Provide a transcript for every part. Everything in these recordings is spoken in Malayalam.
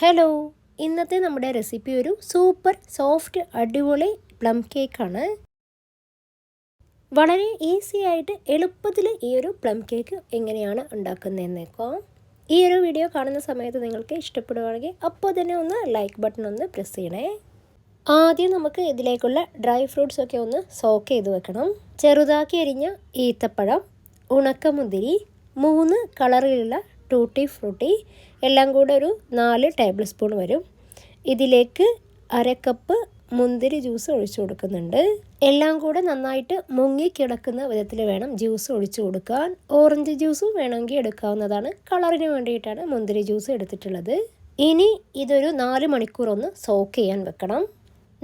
ഹലോ, ഇന്നത്തെ നമ്മുടെ റെസിപ്പി ഒരു സൂപ്പർ സോഫ്റ്റ് അടിപൊളി പ്ലം കേക്കാണ്. വളരെ ഈസി ആയിട്ട് എളുപ്പത്തിൽ ഈ ഒരു പ്ലം കേക്ക് എങ്ങനെയാണ് ഉണ്ടാക്കുന്നതെന്നേക്കാം. ഈ ഒരു വീഡിയോ കാണുന്ന സമയത്ത് നിങ്ങൾക്ക് ഇഷ്ടപ്പെടുവാണെങ്കിൽ അപ്പോൾ തന്നെ ഒന്ന് ലൈക്ക് ബട്ടൺ ഒന്ന് പ്രസ് ചെയ്യണേ. ആദ്യം നമുക്ക് ഇതിലേക്കുള്ള ഡ്രൈ ഫ്രൂട്ട്സ് ഒക്കെ ഒന്ന് സോക്ക് ചെയ്ത് വെക്കണം. ചെറുതാക്കി അരിഞ്ഞ ഈത്തപ്പഴം, ഉണക്കമുന്തിരി, 3 കളറിലുള്ള ടൂട്ടി ഫ്രൂട്ടി, എല്ലാം കൂടെ ഒരു 4 ടേബിൾ സ്പൂൺ വരും. ഇതിലേക്ക് 1/2 കപ്പ് മുന്തിരി ജ്യൂസ് ഒഴിച്ചു കൊടുക്കുന്നുണ്ട്. എല്ലാം കൂടെ നന്നായിട്ട് മുങ്ങി കിടക്കുന്ന വിധത്തിൽ വേണം ജ്യൂസ് ഒഴിച്ചു കൊടുക്കാൻ. ഓറഞ്ച് ജ്യൂസും വേണമെങ്കിൽ എടുക്കാവുന്നതാണ്. കളറിന് വേണ്ടിയിട്ടാണ് മുന്തിരി ജ്യൂസ് എടുത്തിട്ടുള്ളത്. ഇനി ഇതൊരു 4 മണിക്കൂർ ഒന്ന് സോക്ക് ചെയ്യാൻ വെക്കണം.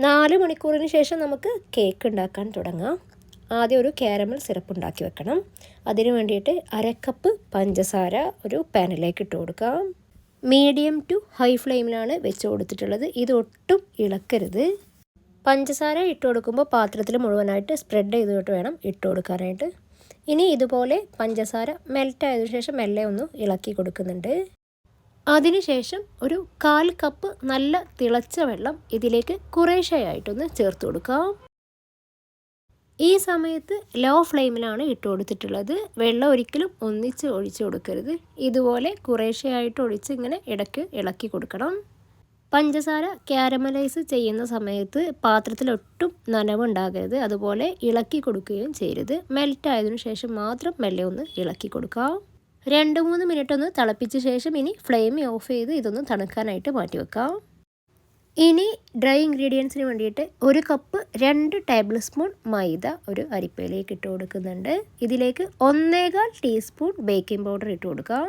4 മണിക്കൂറിന് ശേഷം നമുക്ക് കേക്ക് ഉണ്ടാക്കാൻ തുടങ്ങാം. ആദ്യം ഒരു കാരമൽ സിറപ്പ് ഉണ്ടാക്കി വെക്കണം. അതിന് വേണ്ടിയിട്ട് 1/2 കപ്പ് പഞ്ചസാര ഒരു പാനിലേക്ക് ഇട്ട് കൊടുക്കാം. മീഡിയം ടു ഹൈ ഫ്ലെയിമിലാണ് വെച്ച് കൊടുത്തിട്ടുള്ളത്. ഇതൊട്ടും ഇളക്കരുത്. പഞ്ചസാര ഇട്ട് കൊടുക്കുമ്പോൾ പാത്രത്തിൽ മുഴുവനായിട്ട് സ്പ്രെഡ് ചെയ്തിട്ട് വേണം ഇട്ട് കൊടുക്കാനായിട്ട്. ഇനി ഇതുപോലെ പഞ്ചസാര മെൽറ്റ് ആയതിനു ശേഷം മെല്ലെ ഒന്ന് ഇളക്കി കൊടുക്കുന്നുണ്ട്. അതിനുശേഷം ഒരു 1/4 കപ്പ് നല്ല തിളച്ച വെള്ളം ഇതിലേക്ക് കുറേശ്ശെയായിട്ടൊന്ന് ചേർത്ത് കൊടുക്കാം. ഈ സമയത്ത് ലോ ഫ്ലെയിമിലാണ് ഇട്ട് കൊടുത്തിട്ടുള്ളത്. വെള്ളം ഒരിക്കലും ഒന്നിച്ച് ഒഴിച്ചു കൊടുക്കരുത്. ഇതുപോലെ കുറേശ്ശെയായിട്ട് ഒഴിച്ച് ഇങ്ങനെ ഇടയ്ക്ക് ഇളക്കി കൊടുക്കണം. പഞ്ചസാര കാരമലൈസ് ചെയ്യുന്ന സമയത്ത് പാത്രത്തിലൊട്ടും നനവുണ്ടാകരുത്. അതുപോലെ ഇളക്കി കൊടുക്കുകയും ചെയ്യരുത്. മെൽറ്റ് ആയതിനു ശേഷം മാത്രം മെല്ലെ ഒന്ന് ഇളക്കി കൊടുക്കാം. 2-3 മിനിറ്റ് ഒന്ന് തിളപ്പിച്ച ശേഷം ഇനി ഫ്ലെയിം ഓഫ് ചെയ്ത് ഇതൊന്ന് തണുക്കാനായിട്ട് മാറ്റി വെക്കാം. ഇനി ഡ്രൈ ഇൻഗ്രീഡിയൻസിന് വേണ്ടിയിട്ട് 1 കപ്പ് 2 ടേബിൾ സ്പൂൺ മൈദ ഒരു അരിപ്പയിലേക്ക് ഇട്ട് കൊടുക്കുന്നുണ്ട്. ഇതിലേക്ക് 1/4 ടീസ്പൂൺ ബേക്കിംഗ് പൗഡർ ഇട്ട് കൊടുക്കാം.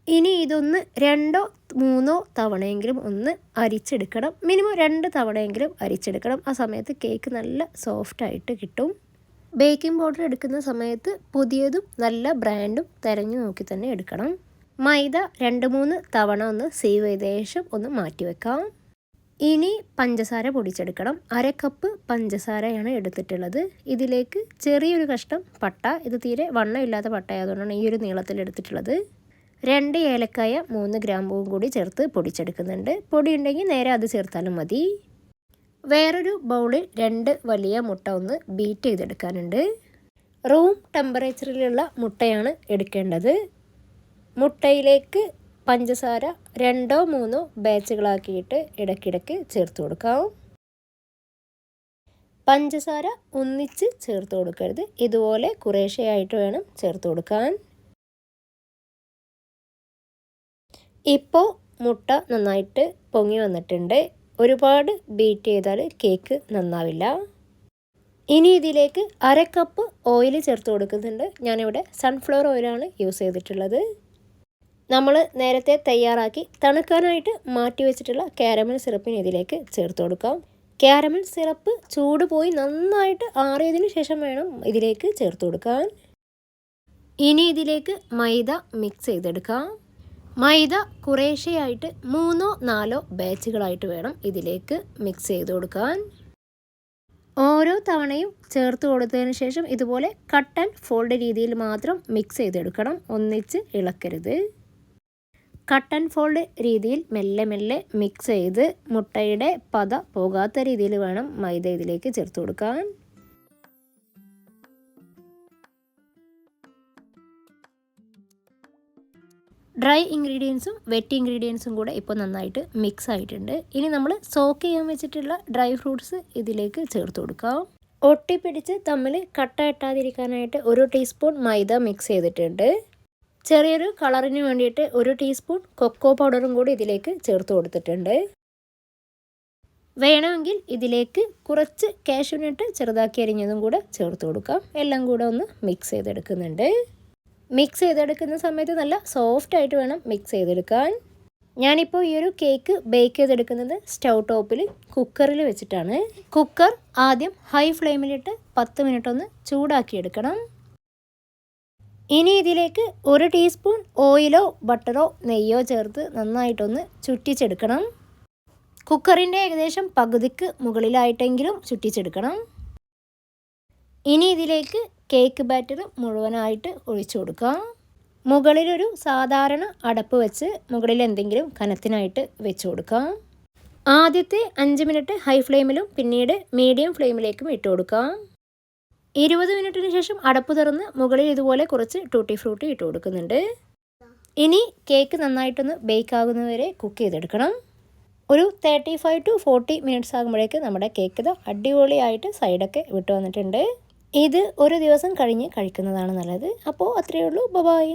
ഇനി ഇതൊന്ന് 2-3 തവണയെങ്കിലും ഒന്ന് അരിച്ചെടുക്കണം. മിനിമം 2 തവണയെങ്കിലും അരിച്ചെടുക്കണം. ആ സമയത്ത് കേക്ക് നല്ല സോഫ്റ്റായിട്ട് കിട്ടും. ബേക്കിംഗ് പൗഡർ എടുക്കുന്ന സമയത്ത് പുതിയതും നല്ല ബ്രാൻഡും തിരഞ്ഞു നോക്കി തന്നെ എടുക്കണം. മൈദ 2-3 തവണ ഒന്ന് സീവ് ചെയ്ത ശേഷം ഒന്ന് മാറ്റി വെക്കാം. ഇനി പഞ്ചസാര പൊടിച്ചെടുക്കണം. 1/2 കപ്പ് പഞ്ചസാരയാണ് എടുത്തിട്ടുള്ളത്. ഇതിലേക്ക് ചെറിയൊരു കഷ്ണം പട്ട, ഇത് തീരെ വണ്ണമില്ലാത്ത പട്ടയായതുകൊണ്ടാണ് ഈ ഒരു നീളത്തിൽ എടുത്തിട്ടുള്ളത്. 2 ഏലക്കായ 3 ഗ്രാമ്പൂവും കൂടി ചേർത്ത് പൊടിച്ചെടുക്കുന്നുണ്ട്. പൊടി ഉണ്ടെങ്കിൽ നേരെ അത് ചേർത്താലും മതി. വേറൊരു ബൗളിൽ 2 വലിയ മുട്ട ഒന്ന് ബീറ്റ് ചെയ്തെടുക്കാനുണ്ട്. റൂം ടെമ്പറേച്ചറിലുള്ള മുട്ടയാണ് എടുക്കേണ്ടത്. മുട്ടയിലേക്ക് പഞ്ചസാര 2-3 ബാച്ചുകളാക്കിയിട്ട് ഇടയ്ക്കിടയ്ക്ക് ചേർത്ത് കൊടുക്കാം. പഞ്ചസാര ഒന്നിച്ച് ചേർത്ത് കൊടുക്കരുത്. ഇതുപോലെ കുറേശ്ശെയായിട്ട് വേണം ചേർത്ത് കൊടുക്കാൻ. ഇപ്പോൾ മുട്ട നന്നായിട്ട് പൊങ്ങി വന്നിട്ടുണ്ട്. ഒരുപാട് ബീറ്റ് ചെയ്താൽ കേക്ക് നന്നാവില്ല. ഇനി ഇതിലേക്ക് 1/2 കപ്പ് ഓയിൽ ചേർത്ത് കൊടുക്കുന്നുണ്ട്. ഞാനിവിടെ സൺഫ്ലവർ ഓയിലാണ് യൂസ് ചെയ്തിട്ടുള്ളത്. നമ്മൾ നേരത്തെ തയ്യാറാക്കി തണുക്കാനായിട്ട് മാറ്റി വെച്ചിട്ടുള്ള കാരമൽ സിറപ്പിന് ഇതിലേക്ക് ചേർത്ത് കൊടുക്കാം. കാരമൽ സിറപ്പ് ചൂട് പോയി നന്നായിട്ട് ആറിയതിന് ശേഷം വേണം ഇതിലേക്ക് ചേർത്ത് കൊടുക്കാൻ. ഇനി ഇതിലേക്ക് മൈദ മിക്സ് ചെയ്തെടുക്കാം. മൈദ കുറേശ്ശെയായിട്ട് 3-4 ബാച്ചുകളായിട്ട് വേണം ഇതിലേക്ക് മിക്സ് ചെയ്ത് കൊടുക്കാൻ. ഓരോ തവണയും ചേർത്ത് കൊടുത്തതിന് ശേഷം ഇതുപോലെ കട്ട് ആൻഡ് ഫോൾഡ് രീതിയിൽ മാത്രം മിക്സ് ചെയ്തെടുക്കണം. ഒന്നിച്ച് ഇളക്കരുത്. കട്ട് ആൻഡ് ഫോൾഡ് രീതിയിൽ മെല്ലെ മെല്ലെ മിക്സ് ചെയ്ത് മുട്ടയുടെ പത പോകാത്ത രീതിയിൽ വേണം മൈദ ഇതിലേക്ക് ചേർത്ത് കൊടുക്കാൻ. ഡ്രൈ ഇൻഗ്രീഡിയൻസും വെറ്റ് ഇൻഗ്രീഡിയൻസും കൂടെ ഇപ്പോൾ നന്നായിട്ട് മിക്സ് ആയിട്ടുണ്ട്. ഇനി നമ്മൾ സോക്ക് ചെയ്യാൻ വെച്ചിട്ടുള്ള ഡ്രൈ ഫ്രൂട്ട്സ് ഇതിലേക്ക് ചേർത്ത് കൊടുക്കാം. ഒട്ടിപ്പിടിച്ച് തമ്മിൽ കട്ട ഇട്ടാതിരിക്കാനായിട്ട് 1 ടീസ്പൂൺ മൈദ മിക്സ് ചെയ്തിട്ടുണ്ട്. ചെറിയൊരു കളറിന് വേണ്ടിയിട്ട് 1 ടീസ്പൂൺ കൊക്കോ പൗഡറും കൂടി ഇതിലേക്ക് ചേർത്ത് കൊടുത്തിട്ടുണ്ട്. വേണമെങ്കിൽ ഇതിലേക്ക് കുറച്ച് കാഷ്യൂനട്ട് ചെറുതാക്കി അരിഞ്ഞതും കൂടെ ചേർത്ത് കൊടുക്കാം. എല്ലാം കൂടെ ഒന്ന് മിക്സ് ചെയ്തെടുക്കുന്നുണ്ട്. മിക്സ് ചെയ്തെടുക്കുന്ന സമയത്ത് നല്ല സോഫ്റ്റായിട്ട് വേണം മിക്സ് ചെയ്തെടുക്കാൻ. ഞാനിപ്പോൾ ഈ ഒരു കേക്ക് ബേക്ക് ചെയ്തെടുക്കുന്നത് സ്റ്റൗ ടോപ്പിൽ കുക്കറിൽ വെച്ചിട്ടാണ്. കുക്കർ ആദ്യം ഹൈ ഫ്ലെയിമിലിട്ട് 10 മിനിറ്റ് ഒന്ന് ചൂടാക്കിയെടുക്കണം. ഇനി ഇതിലേക്ക് 1 ടീസ്പൂൺ ഓയിലോ ബട്ടറോ നെയ്യോ ചേർത്ത് നന്നായിട്ടൊന്ന് ചുറ്റിച്ചെടുക്കണം. കുക്കറിൻ്റെ ഏകദേശം പകുതിക്ക് മുകളിലായിട്ടെങ്കിലും ചുറ്റിച്ചെടുക്കണം. ഇനി ഇതിലേക്ക് കേക്ക് ബാറ്റർ മുഴുവനായിട്ട് ഒഴിച്ചു കൊടുക്കാം. മുകളിലൊരു സാധാരണ അടപ്പ് വെച്ച് മുകളിൽ എന്തെങ്കിലും കനത്തിനായിട്ട് വെച്ച് കൊടുക്കാം. ആദ്യത്തെ 5 മിനിറ്റ് ഹൈ ഫ്ലെയിമിലും പിന്നീട് മീഡിയം ഫ്ലെയിമിലേക്കും ഇട്ട് കൊടുക്കാം. 20 മിനിറ്റിന് ശേഷം അടപ്പ് തുറന്ന് മുകളിൽ ഇതുപോലെ കുറച്ച് ടൂട്ടി ഫ്രൂട്ടി ഇട്ട് കൊടുക്കുന്നുണ്ട്. ഇനി കേക്ക് നന്നായിട്ടൊന്ന് ബേക്ക് ആകുന്നതുവരെ കുക്ക് ചെയ്തെടുക്കണം. ഒരു 35 to 40 മിനിറ്റ്സ് ആകുമ്പോഴേക്ക് നമ്മുടെ കേക്ക് ഇത് അടിപൊളിയായിട്ട് സൈഡൊക്കെ വിട്ട് വന്നിട്ടുണ്ട്. ഇത് ഒരു ദിവസം കഴിഞ്ഞ് കഴിക്കുന്നതാണ് നല്ലത്. അപ്പോൾ അത്രയേ ഉള്ളൂ. ബൈ.